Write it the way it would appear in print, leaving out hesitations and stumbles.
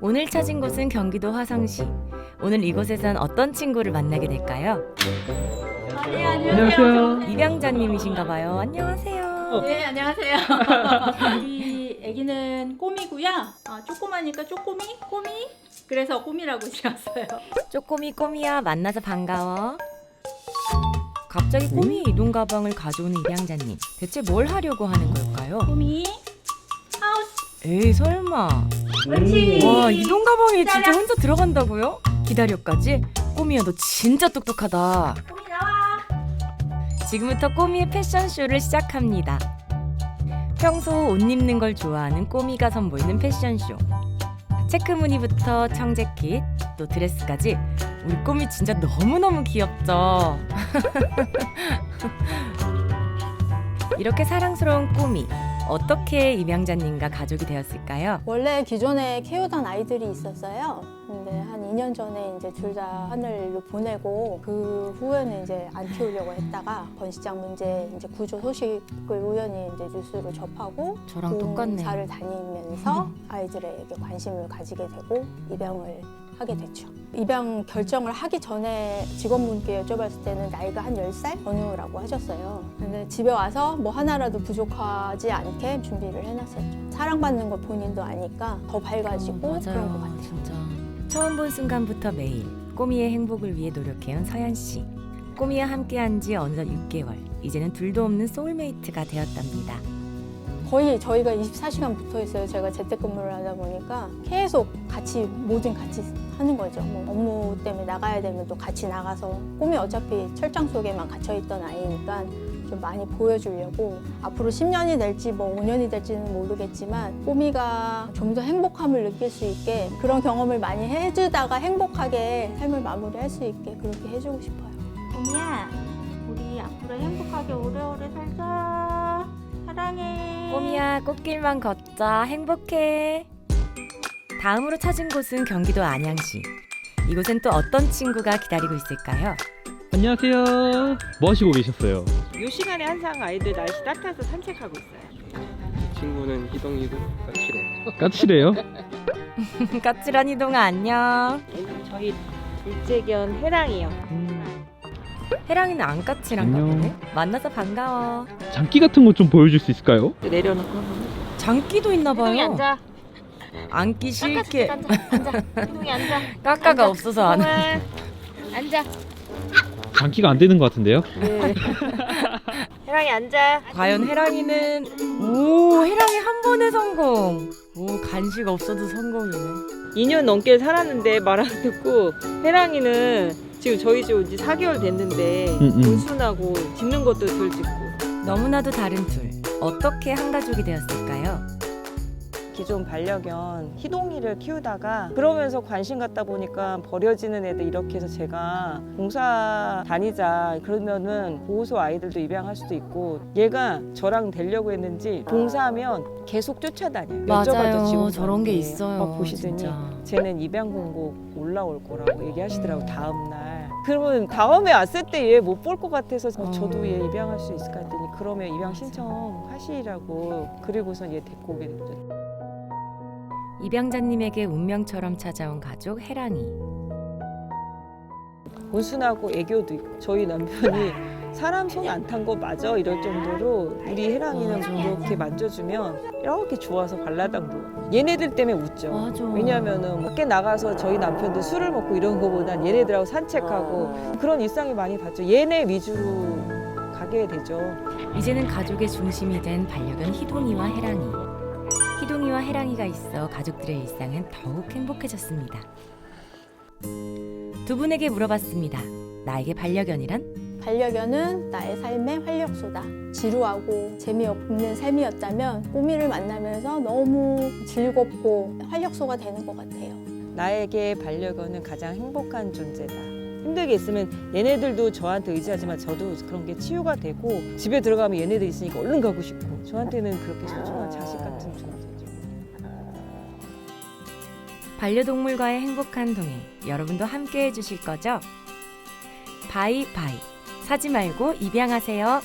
오늘 찾은 곳은 경기도 화성시. 오늘 이곳에선 어떤 친구를 만나게 될까요? 안녕하세요. 입양자님이신가 봐요. 안녕하세요. 네, 안녕하세요. 우리 애기는 꼬미고요. 조그마니까 쪼꼬미, 꼬미. 그래서 꼬미라고 지었어요. 쪼꼬미 꼬미야, 만나서 반가워. 갑자기 꼬미 이동 가방을 가져오는 입양자님. 대체 뭘 하려고 하는 걸까요? 꼬미, 하우스. 에이 설마. 옳지. 와, 이동 가방에 진짜 혼자 들어간다고요? 기다려까지? 꼬미야, 너 진짜 똑똑하다. 꼬미 나와. 지금부터 꼬미의 패션쇼를 시작합니다. 평소 옷 입는 걸 좋아하는 꼬미가 선보이는 패션쇼. 체크 무늬부터 청재킷, 또 드레스까지 우리 꼬미 진짜 너무너무 귀엽죠? 이렇게 사랑스러운 꼬미, 어떻게 입양자님과 가족이 되었을까요? 원래 기존에 키우던 아이들이 있었어요. 근데 한 2년 전에 이제 둘 다 하늘로 보내고 그 후에는 이제 안 키우려고 했다가 번식장 문제 이제 구조 소식을 우연히 이제 뉴스로 접하고 저랑 똑같네요. 봉사를 다니면서 아이들에게 관심을 가지게 되고 입양을 하게 됐죠. 입양 결정을 하기 전에 직원분께 여쭤봤을 때는 나이가 한 10살 전후라고 하셨어요. 근데 집에 와서 뭐 하나라도 부족하지 않게 준비를 해놨었죠. 사랑받는 걸 본인도 아니까 더 밝아지고 그런 것 같아요. 진짜. 처음 본 순간부터 매일 꼬미의 행복을 위해 노력해온 서연 씨. 꼬미와 함께한 지 어느덧 6개월. 이제는 둘도 없는 소울메이트가 되었답니다. 거의 저희가 24시간 붙어 있어요. 제가 재택근무를 하다 보니까 계속 같이 뭐든 같이 하는 거죠. 뭐 업무 때문에 나가야 되면 또 같이 나가서 꿈이 어차피 철장 속에만 갇혀 있던 아이니까 좀 많이 보여주려고 앞으로 10년이 될지 뭐 5년이 될지는 모르겠지만 꼬미가 좀 더 행복함을 느낄 수 있게 그런 경험을 많이 해주다가 행복하게 삶을 마무리할 수 있게 그렇게 해주고 싶어요. 꼬미야, 우리 앞으로 행복하게 오래오래 살자. 사랑해. 꼬미야, 꽃길만 걷자. 행복해. 다음으로 찾은 곳은 경기도 안양시. 이곳엔 또 어떤 친구가 기다리고 있을까요? 안녕하세요. 뭐 하시고 계셨어요? 요 시간에 항상 아이들 날씨 따뜻해서 산책하고 있어요. 친구는 희동이고 까칠해. 까칠해요? 까칠한 이동아 안녕. 얘는 저희 둘째 견 해랑이요. 해랑이는 안 까칠한가 안녕. 보네. 만나서 반가워. 장기 같은 거 좀 보여줄 수 있을까요? 내려놓고 한번. 장기도 있나 희동이 봐요. 앉아. 앉기 싫게. 앉아. 희동이 앉아. 까까가 앉아. 없어서 안. 희동아. 앉아. 장기가 안 되는 것 같은데요? 네. 해랑이 앉아. 과연 해랑이는 해랑이 한 번에 성공. 간식 없어도 성공이네. 2년 넘게 살았는데 말 안 듣고 해랑이는 지금 저희 집 온 지 4개월 됐는데 온순하고 짖는 것도 덜 짖고. 너무나도 다른 둘. 어떻게 한 가족이 되었을까요? 기존 반려견 희동이를 키우다가 그러면서 관심 갖다 보니까 버려지는 애들 이렇게 해서 제가 봉사 다니자 그러면은 보호소 아이들도 입양할 수도 있고 얘가 저랑 되려고 했는지 봉사하면 계속 쫓아다녀요. 여쭤봐도 맞아요. 직원들한테. 저런 게 있어요. 막 보시더니 진짜. 쟤는 입양 공고 올라올 거라고 얘기하시더라고 다음 날. 그러면 다음에 왔을 때 얘 못 볼 것 같아서 저도 얘 입양할 수 있을까 했더니 그러면 입양 신청하시라고 그리고선 얘 데리고 오게 됐죠. 입양자님에게 운명처럼 찾아온 가족 해랑이. 온순하고 애교도 있고 저희 남편이 사람 손 안 탄 거 맞아 이럴 정도로 우리 해랑이는 그렇게 만져주면 이렇게 좋아서 발라당도 얘네들 때문에 웃죠. 맞아. 왜냐하면은 밖에 나가서 저희 남편도 술을 먹고 이런 거보단 얘네들하고 산책하고 그런 일상이 많이 봤죠. 얘네 위주로 가게 되죠. 이제는 가족의 중심이 된 반려견 희동이와 해랑이. 희동이와 해랑이가 있어 가족들의 일상은 더욱 행복해졌습니다. 두 분에게 물어봤습니다. 나에게 반려견이란? 반려견은 나의 삶의 활력소다. 지루하고 재미없는 삶이었다면 꼬미를 만나면서 너무 즐겁고 활력소가 되는 것 같아요. 나에게 반려견은 가장 행복한 존재다. 힘들게 있으면 얘네들도 저한테 의지하지만 저도 그런 게 치유가 되고 집에 들어가면 얘네들 있으니까 얼른 가고 싶고 저한테는 그렇게 소중한 자식 같은 존재죠. 반려동물과의 행복한 동행, 여러분도 함께 해주실 거죠? 바이바이. 사지 말고 입양하세요.